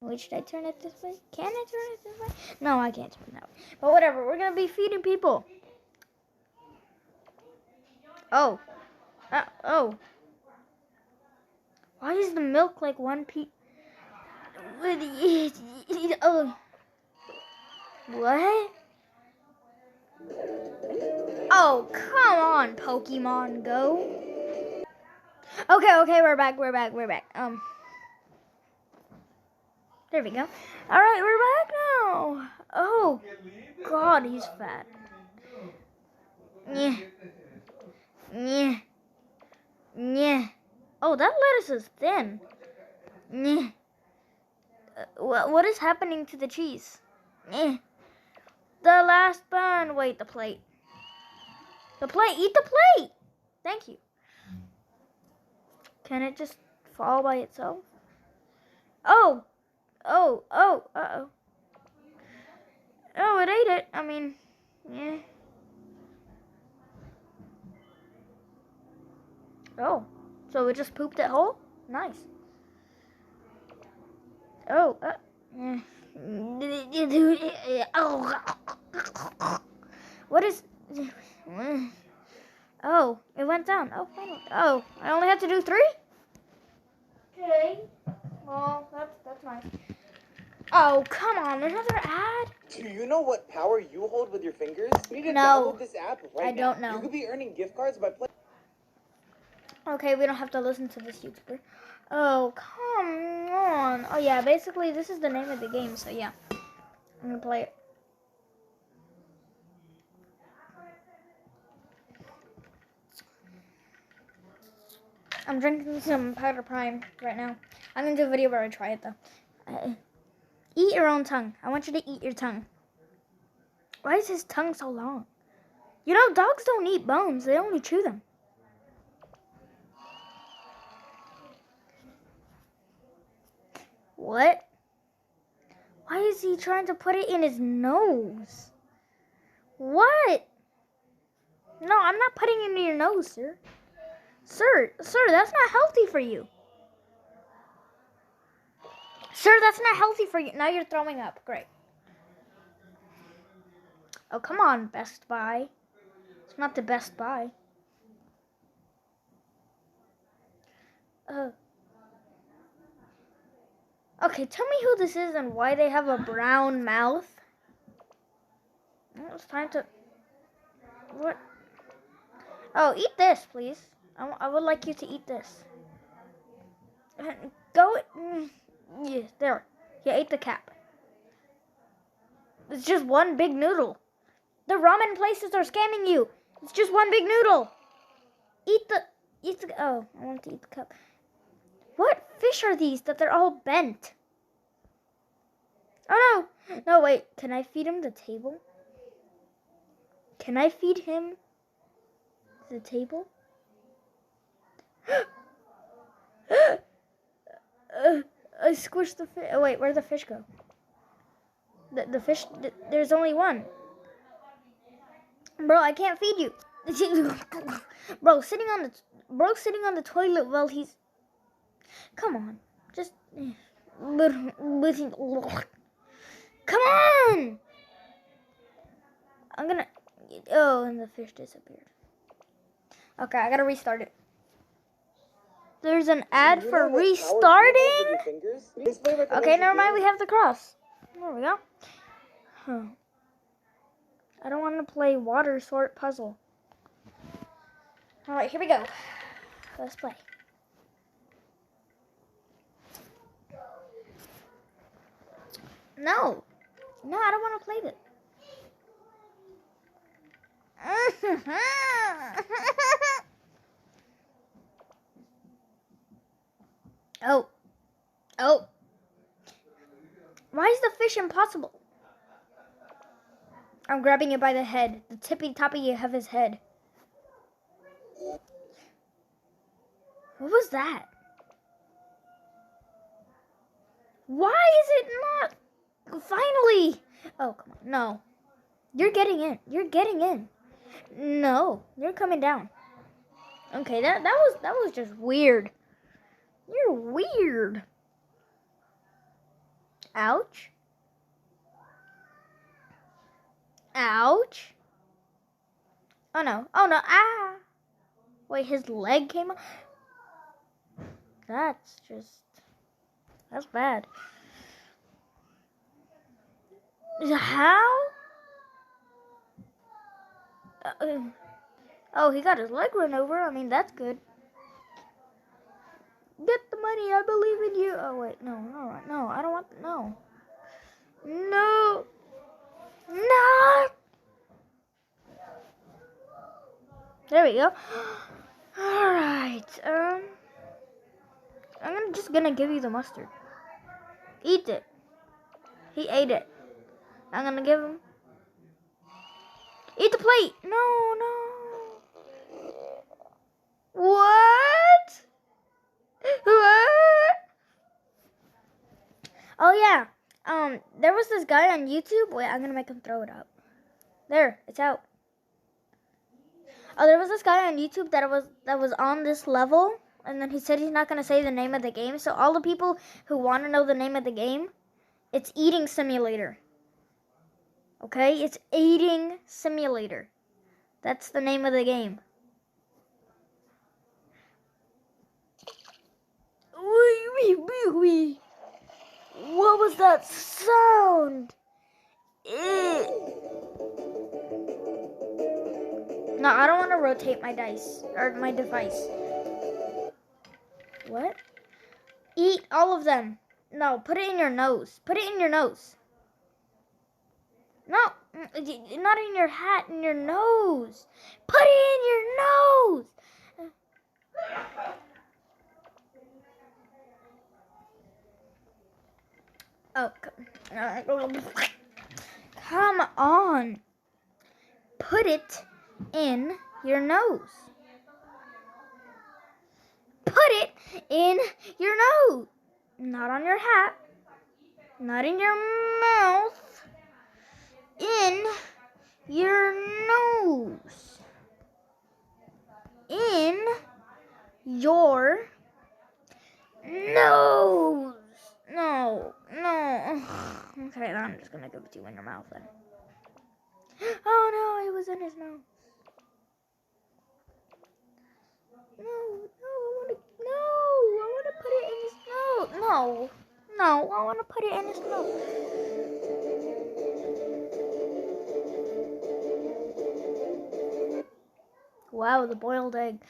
Wait, should I turn it this way? Can I turn it this way? No, I can't turn it that way. But whatever, we're gonna be feeding people. Oh. Oh. Why is the milk like one piece? Oh. What? Oh, come on, Pokemon Go. Okay, we're back. There we go. All right, we're back now. Oh, God, he's fat. Yeah. Oh, that lettuce is thin. What is happening to the cheese? The last bun. Wait, the plate. The plate. Eat the plate. Thank you. Can it just fall by itself? Oh. Oh, uh-oh. Oh, it ate it. I mean, yeah. Oh, so it just pooped it whole? Nice. Oh, what is... Oh, it went down. Oh, finally. Oh, I only have to do 3? Okay. Well, that's nice. Oh, come on. There's another ad? Do you know what power you hold with your fingers? You need to No. download this app right I now. don't know. You could be earning gift cards by playing. Okay, we don't have to listen to this YouTuber. Oh, come on. Oh, yeah, basically, this is the name of the game, so yeah. I'm gonna play it. I'm drinking some Powder Prime right now. I'm gonna do a video where I try it, though. Eat your own tongue. I want you to eat your tongue. Why is his tongue so long? You know, dogs don't eat bones. They only chew them. What? Why is he trying to put it in his nose? What? No, I'm not putting it in your nose, sir. Sir, that's not healthy for you. Sir, that's not healthy for you. Now you're throwing up. Great. Oh, come on, Best Buy. It's not the Best Buy. Okay, tell me who this is and why they have a brown mouth. It's time to... What? Oh, eat this, please. I would like you to eat this. Go... Yeah, there. You ate the cap. It's just one big noodle. The ramen places are scamming you. It's just one big noodle. Eat the... Oh, I want to eat the cup. What fish are these that they're all bent? Oh, no. No, wait. Can I feed him the table? Can I feed him the table? I squished the fish. Oh, wait, where'd the fish go? The fish, there's only one. Bro, I can't feed you. Bro, sitting on the toilet while he's... Come on. Just... Come on! I'm gonna... Oh, and the fish disappeared. Okay, I gotta restart it. There's an ad for restarting? Okay, never mind. We have the cross. There we go. Huh. I don't want to play water sort puzzle. Alright, here we go. Let's play. No. No, I don't want to play this. Oh. Oh. Why is the fish impossible? I'm grabbing it by the head. The tippy-toppy of his head. What was that? Why is it not? Finally! Oh, come on. No. You're getting in. You're getting in. No. You're coming down. Okay, that was just weird. You're weird. Ouch. Ouch. Oh no. Oh no. Ah. Wait, his leg came off? That's bad. How? Oh, he got his leg run over. I mean, that's good. Get the money. I believe in you. Oh, wait. No. I don't want... No. No. No. There we go. All right. I'm just gonna give you the mustard. Eat it. He ate it. I'm gonna give him. Eat the plate. No. What? What? Oh yeah. There was this guy on YouTube. Wait, I'm gonna make him throw it up. There, it's out. Oh, there was this guy on YouTube that was on this level, and then he said he's not gonna say the name of the game. So all the people who want to know the name of the game, it's Eating Simulator. Okay, it's Eating Simulator. That's the name of the game. What was that sound? No, I don't want to rotate my dice or my device. What? Eat all of them. No, put it in your nose. Put it in your nose. No, not in your hat, in your nose. Put it in your nose. Oh, come on. Put it in your nose. Put it in your nose. Not on your hat. Not in your mouth. In your nose. In your nose. No. Okay, I'm just gonna give it to you in your mouth then. Oh no, it was in his nose. I want to put it in his nose. No, I want to put it in his nose. Wow, the boiled egg.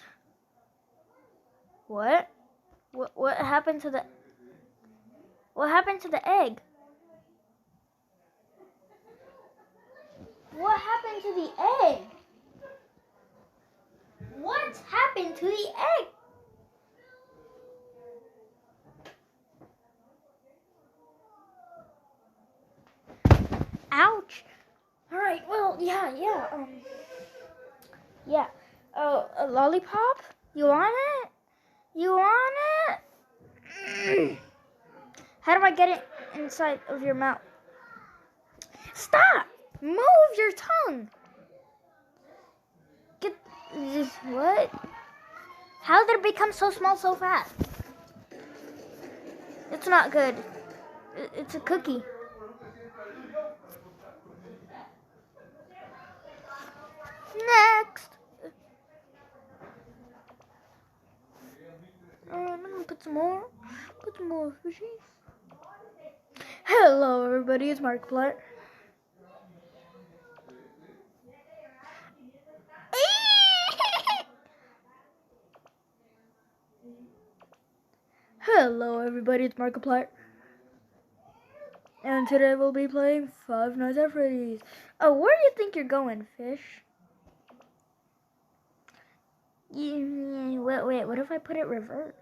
What? What happened to the... What happened to the egg? What happened to the egg? What happened to the egg? Ouch. All right, well, yeah. Yeah. Oh, a lollipop? You want it? You want it? How do I get it inside of your mouth? Stop! Move your tongue. Get this. What? How did it become so small so fast? It's not good. It's a cookie. Next. I'm gonna put some more fishies. Hello, everybody. It's Markiplier. Hello, everybody. It's Markiplier. And today we'll be playing Five Nights at Freddy's. Oh, where do you think you're going, fish? Wait, what if I put it reverse?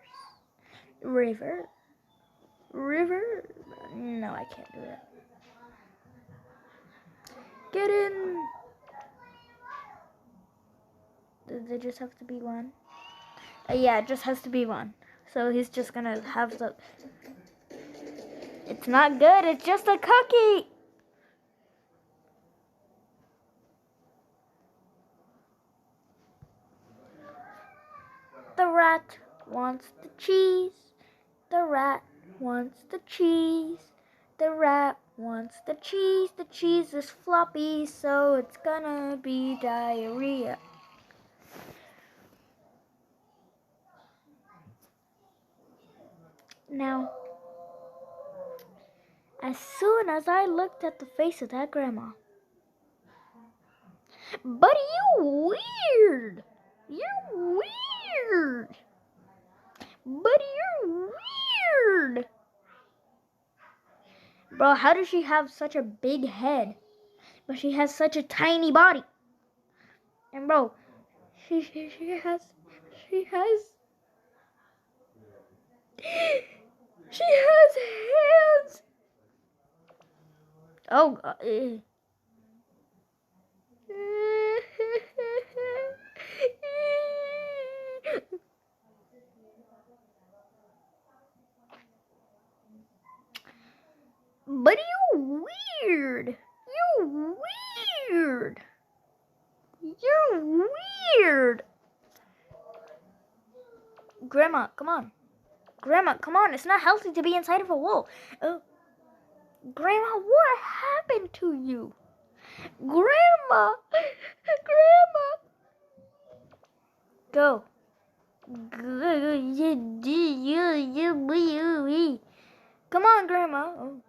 Reverse. No, I can't do that. Get in. Does it just have to be one? Yeah, it just has to be one. So he's just gonna have the... It's not good, it's just a cookie! The rat wants the cheese. The rat wants the cheese. The rat wants the cheese. The cheese is floppy, so it's gonna be diarrhea. Now, as soon as I looked at the face of that grandma, but you weird! You're weird! But you're weird! Bro, how does she have such a big head, but she has such a tiny body? And bro, she has hands. Oh God. But you weird. You weird. You're weird. Grandma, come on. Grandma, come on. It's not healthy to be inside of a wall. Grandma, what happened to you? Grandma. Grandma. Go. Come on, Grandma. Oh.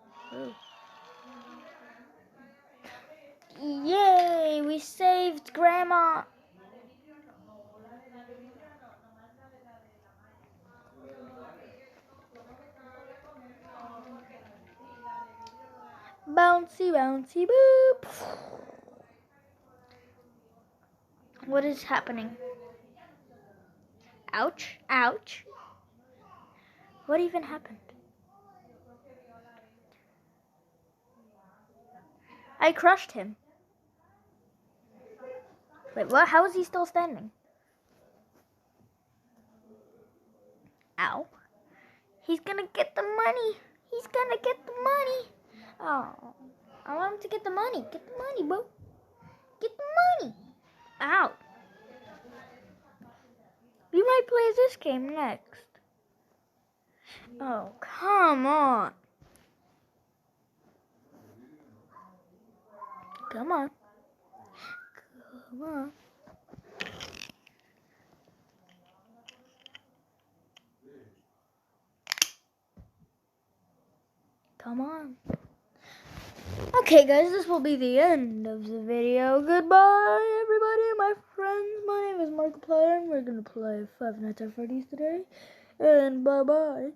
Yay, we saved Grandma. Bouncy, bouncy, boop. What is happening? Ouch, ouch. What even happened? I crushed him. Wait, what? How is he still standing? Ow. He's gonna get the money. He's gonna get the money. Oh, I want him to get the money. Get the money, bro. Get the money. Ow. We might play this game next. Oh, come on. Come on. Come on. Come on. Okay, guys, this will be the end of the video. Goodbye, everybody, my friends. My name is Markiplier, and we're going to play Five Nights at Freddy's today. And bye-bye.